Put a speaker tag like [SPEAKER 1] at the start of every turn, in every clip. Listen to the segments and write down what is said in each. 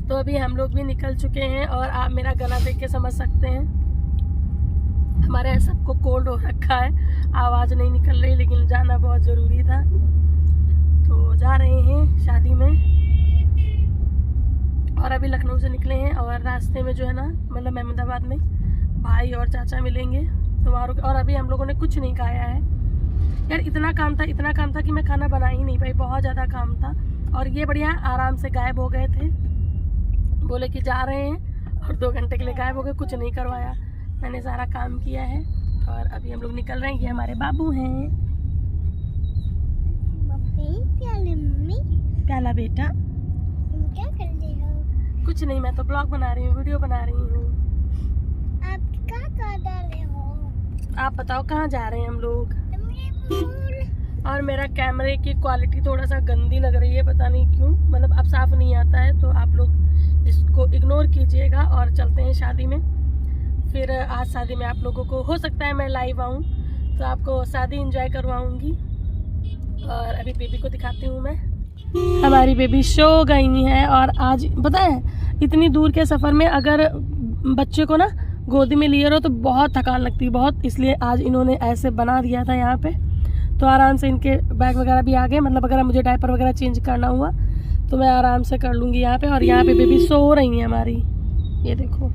[SPEAKER 1] तो अभी हम लोग भी निकल चुके हैं और आप मेरा गला देख के समझ सकते हैं हमारे यहाँ सबको कोल्ड हो रखा है, आवाज़ नहीं निकल रही, लेकिन जाना बहुत ज़रूरी था तो जा रहे हैं शादी में। और अभी लखनऊ से निकले हैं और रास्ते में जो है ना मतलब अहमदाबाद में भाई और चाचा मिलेंगे तो वहाँ रुके। और अभी हम लोगों ने कुछ नहीं खाया है यार, इतना काम था कि मैं खाना बना ही नहीं पाई, बहुत ज़्यादा काम था। और ये बढ़िया आराम से गायब हो गए थे, बोले कि जा रहे हैं और 2 घंटे के लिए गायब हो गए, कुछ नहीं करवाया, मैंने सारा काम किया है। और अभी हम लोग निकल रहे हैं, ये हमारे बाबू हैं। प्याला बेटा
[SPEAKER 2] क्या कर रहे हो?
[SPEAKER 1] कुछ नहीं, मैं तो ब्लॉग बना रही हूँ, वीडियो बना रही हूँ।
[SPEAKER 2] आप क्या कर रहे हो?
[SPEAKER 1] आप बताओ कहाँ जा रहे हैं हम लोग? और मेरा कैमरे की क्वालिटी थोड़ा सा गंदी लग रही है, पता नहीं क्यों, मतलब अब साफ नहीं आता है, तो आप लोग इसको इग्नोर कीजिएगा। और चलते हैं शादी में। फिर आज शादी में आप लोगों को हो सकता है मैं लाइव आऊँ तो आपको शादी एंजॉय करवाऊँगी। और अभी बेबी को दिखाती हूँ मैं। हमारी बेबी सो गई है। और आज पता है इतनी दूर के सफ़र में अगर बच्चे को ना गोदी में लिए रहो तो बहुत थकान लगती है, बहुत, इसलिए आज इन्होंने ऐसे बना दिया था यहाँ पे, तो आराम से इनके बैग वगैरह भी आ गए। मतलब अगर मुझे डायपर वगैरह चेंज करना हुआ तो मैं आराम से कर लूँगी यहाँ पे। और यहाँ पे बेबी सो रही है हमारी, ये देखो।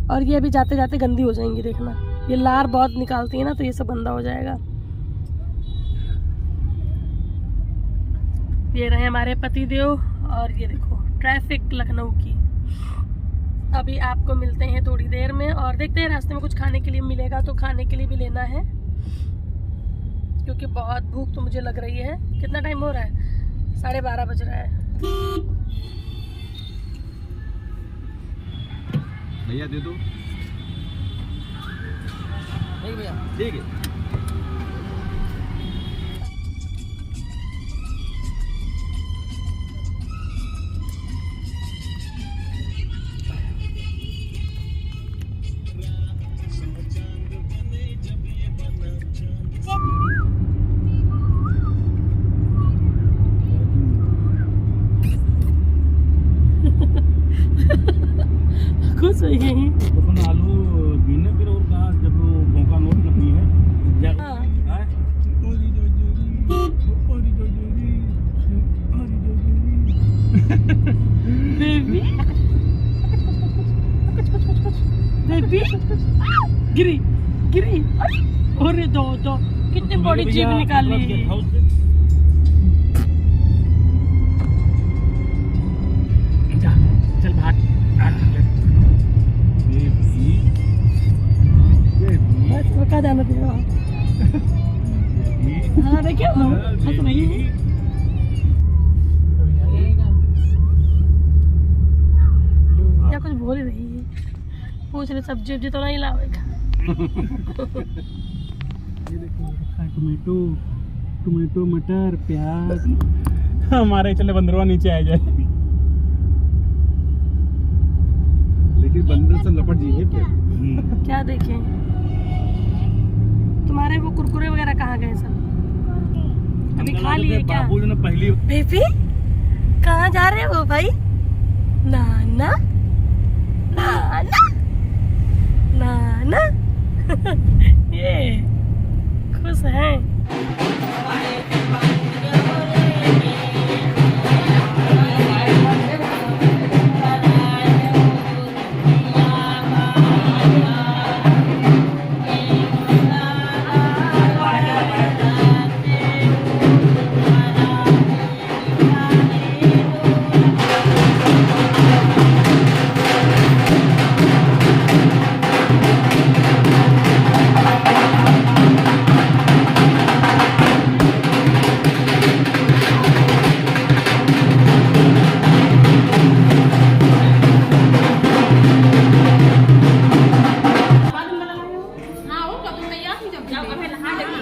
[SPEAKER 1] और ये अभी जाते जाते गंदी हो जाएंगी, देखना, ये लार बहुत निकालती है ना, तो ये सब गंदा हो जाएगा। ये रहे हमारे पतिदेव। और ये देखो ट्रैफिक लखनऊ की। अभी आपको मिलते हैं थोड़ी देर में और देखते हैं रास्ते में कुछ खाने के लिए मिलेगा तो खाने के लिए भी लेना है, क्योंकि बहुत भूख तो मुझे लग रही है। कितना टाइम हो रहा है? 12:30 बज रहा है।
[SPEAKER 3] भैया दे दो। भैया ठीक है।
[SPEAKER 1] खुश हो गई।
[SPEAKER 3] अपन आलू बीने फिर और कहा जब भोंका नोट करनी है
[SPEAKER 1] बेबी बेबी गिरी गिरी। अरे दो कितनी बड़ी जीभ निकाल ली। चल भाग बस का जाना देगा। हाँ देखिए हंस रही है। क्या कुछ बोल रही है, पूछ रहे सब्जी वब्जी तो नहीं लावेगा।
[SPEAKER 3] ये देखो टमाटो टमाटो मटर प्याज। हमारे चले बंदरवा नीचे आ जाए, लेकिन बंदर से लपट जी है
[SPEAKER 1] क्या देखें? तुम्हारे वो कुरकुरे वगैरह कहाँ गए सब? अभी खा लिए क्या?
[SPEAKER 3] बाबू ने पहली
[SPEAKER 1] बेबी कहाँ जा रहे हो भाई? नाना नाना नाना। ये खुश हैं।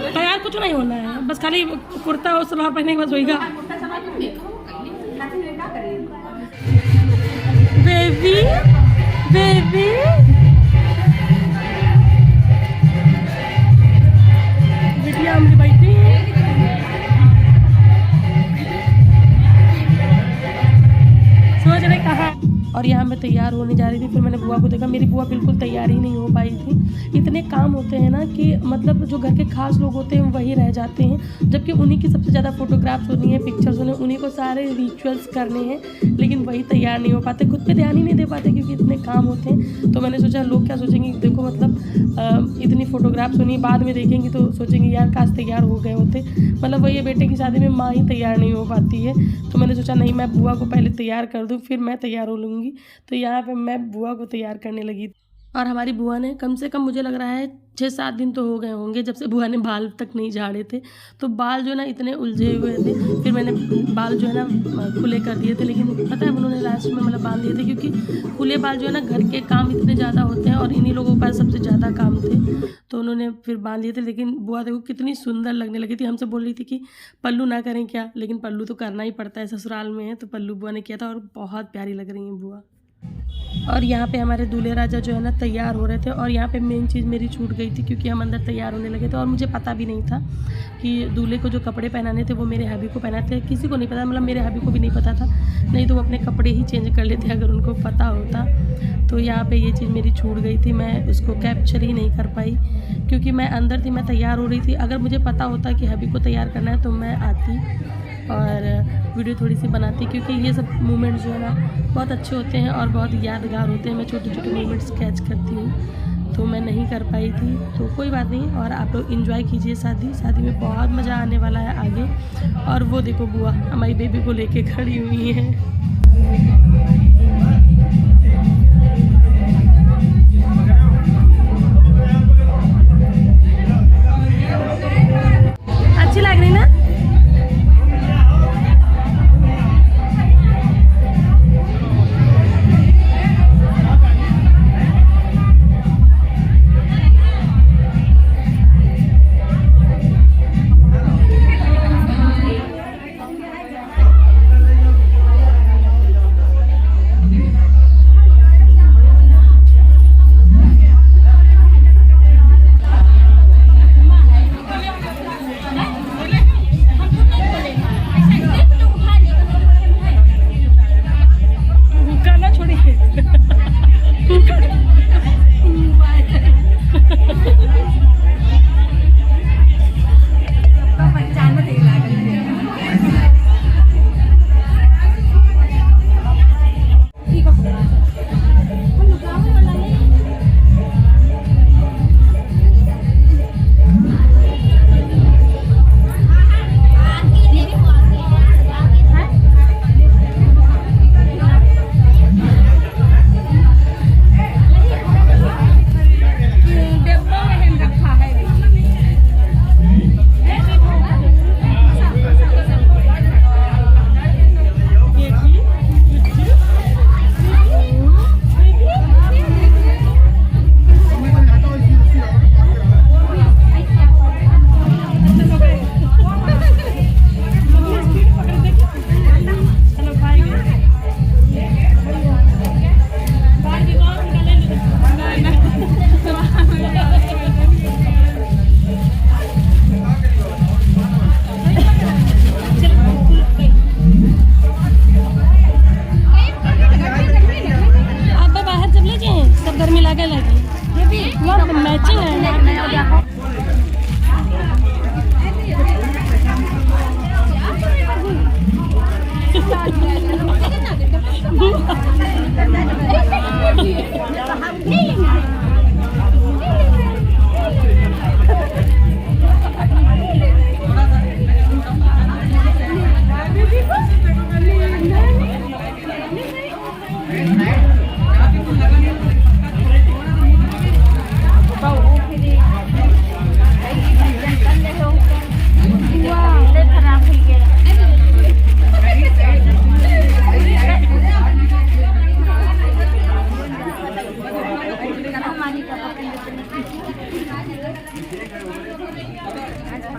[SPEAKER 1] तो यार कुछ नहीं होना है, बस खाली कुर्ता और सलवार पहनने के बाद होएगा। बेबी बेबी बिटिया हमारी बैठी है। और यहाँ मैं तैयार होने जा रही थी। फिर मैंने बुआ को देखा, मेरी बुआ बिल्कुल तैयार ही नहीं हो पाई थी। इतने काम होते हैं ना कि मतलब जो घर के खास लोग होते हैं वही रह जाते हैं, जबकि उन्हीं की सबसे ज़्यादा फ़ोटोग्राफ्स होनी है, पिक्चर्स होने, उन्हीं को सारे रिचुअल्स करने हैं, लेकिन वही तैयार नहीं हो पाते, खुद पे ध्यान ही नहीं दे पाते क्योंकि इतने काम होते हैं। तो मैंने सोचा लोग क्या सोचेंगे, देखो मतलब इतनी फ़ोटोग्राफ्स होनी, बाद में देखेंगे तो सोचेंगे यार काश तैयार हो गए होते। मतलब वही बेटे की शादी में माँ ही तैयार नहीं हो पाती है। तो मैंने सोचा नहीं, मैं बुआ को पहले तैयार कर दूँ फिर मैं तैयार हो लूँगी। तो यहाँ पे मैं बुआ को तैयार करने लगी। और हमारी बुआ ने कम से कम मुझे लग रहा है 6-7 दिन तो हो गए होंगे जब से बुआ ने बाल तक नहीं झाड़े थे। तो बाल जो है ना इतने उलझे हुए थे, फिर मैंने बाल जो है ना खुले कर दिए थे, लेकिन पता है उन्होंने लास्ट में मतलब बांध दिए थे क्योंकि खुले बाल जो है ना घर के काम इतने ज़्यादा होते हैं और इन्हीं लोगों के पास सबसे ज़्यादा काम थे, तो उन्होंने फिर बांध दिए थे। लेकिन बुआ देखो कितनी सुंदर लगने लगी थी। हमसे बोल रही थी कि पल्लू ना करें क्या, लेकिन पल्लू तो करना ही पड़ता है, ससुराल में है, तो पल्लू बुआ ने किया था और बहुत प्यारी लग रही हैं बुआ। और यहाँ पे हमारे दूल्हे राजा जो है ना तैयार हो रहे थे। और यहाँ पे मेन चीज़ मेरी छूट गई थी क्योंकि हम अंदर तैयार होने लगे थे और मुझे पता भी नहीं था कि दूल्हे को जो कपड़े पहनाने थे वो मेरे हबी को पहनाते थे। किसी को नहीं पता, मतलब मेरे हबी को भी नहीं पता था, नहीं तो वो अपने कपड़े ही चेंज कर लेते अगर उनको पता होता। तो यहाँ पे ये चीज़ मेरी छूट गई थी, मैं उसको कैप्चर ही नहीं कर पाई क्योंकि मैं अंदर थी, मैं तैयार हो रही थी। अगर मुझे पता होता कि हबी को तैयार करना है तो मैं आती और वीडियो थोड़ी सी बनाती, क्योंकि ये सब मोमेंट्स जो है ना बहुत अच्छे होते हैं और बहुत यादगार होते हैं। मैं छोटे छोटे मोमेंट्स कैच करती हूँ, तो मैं नहीं कर पाई थी, तो कोई बात नहीं। और आप लोग एंजॉय कीजिए शादी में बहुत मज़ा आने वाला है आगे। और वो देखो बुआ हमारी बेबी को लेके खड़ी हुई है। अच्छी लग रही ना?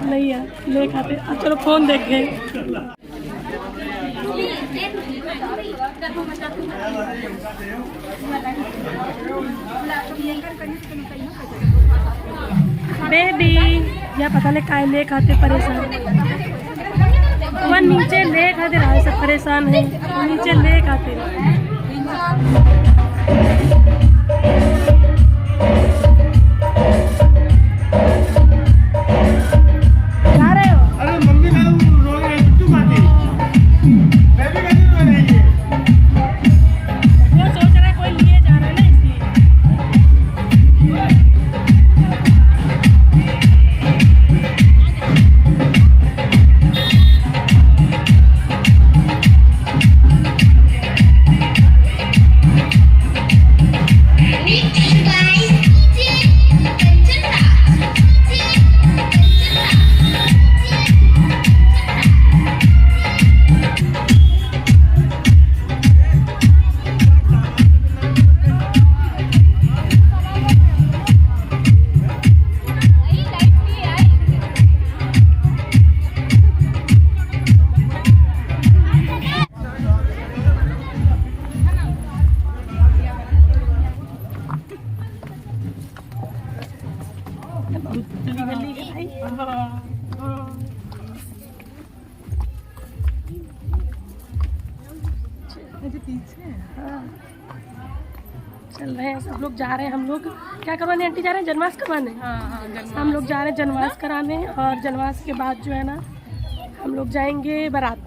[SPEAKER 1] नहीं है ले खाते। अब चलो फोन देख गए। बेबी या पता नहीं काय ले खाते परेशान, वह नीचे ले खाते रहा सब परेशान है, नीचे ले खाते जा रहे हो?
[SPEAKER 3] अरे मम्मी का रो रही है किट्टू पार्टी मैं भी कहती हूँ रहेंगे
[SPEAKER 1] वो सोच रहा है कोई लिए जा रहा है ना इसलिए। गली गली है भाई। हाँ। चल रहे हैं सब लोग, जा रहे हैं हम लोग। क्या करवाने आंटी जा रहे हैं? जनवास करवाने। हम लोग जा रहे हैं जनवास कराने, और जनवास के बाद जो है ना हम लोग जाएंगे बारात,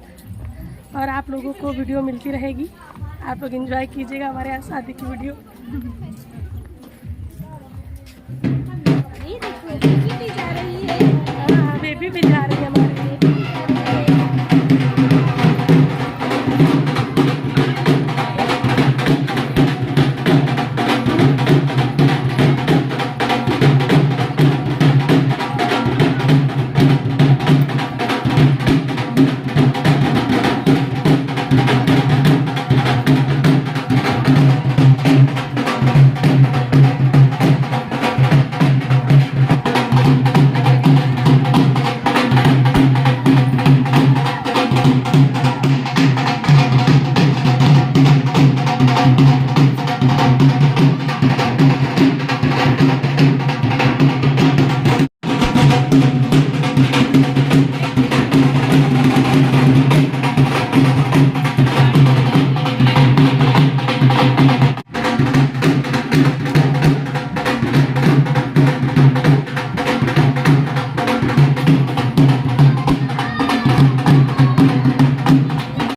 [SPEAKER 1] और आप लोगों को वीडियो मिलती रहेगी। आप लोग एंजॉय कीजिएगा हमारे यहाँ शादी की वीडियो। हाँ, बेबी भी जा रही है हमारे लिए।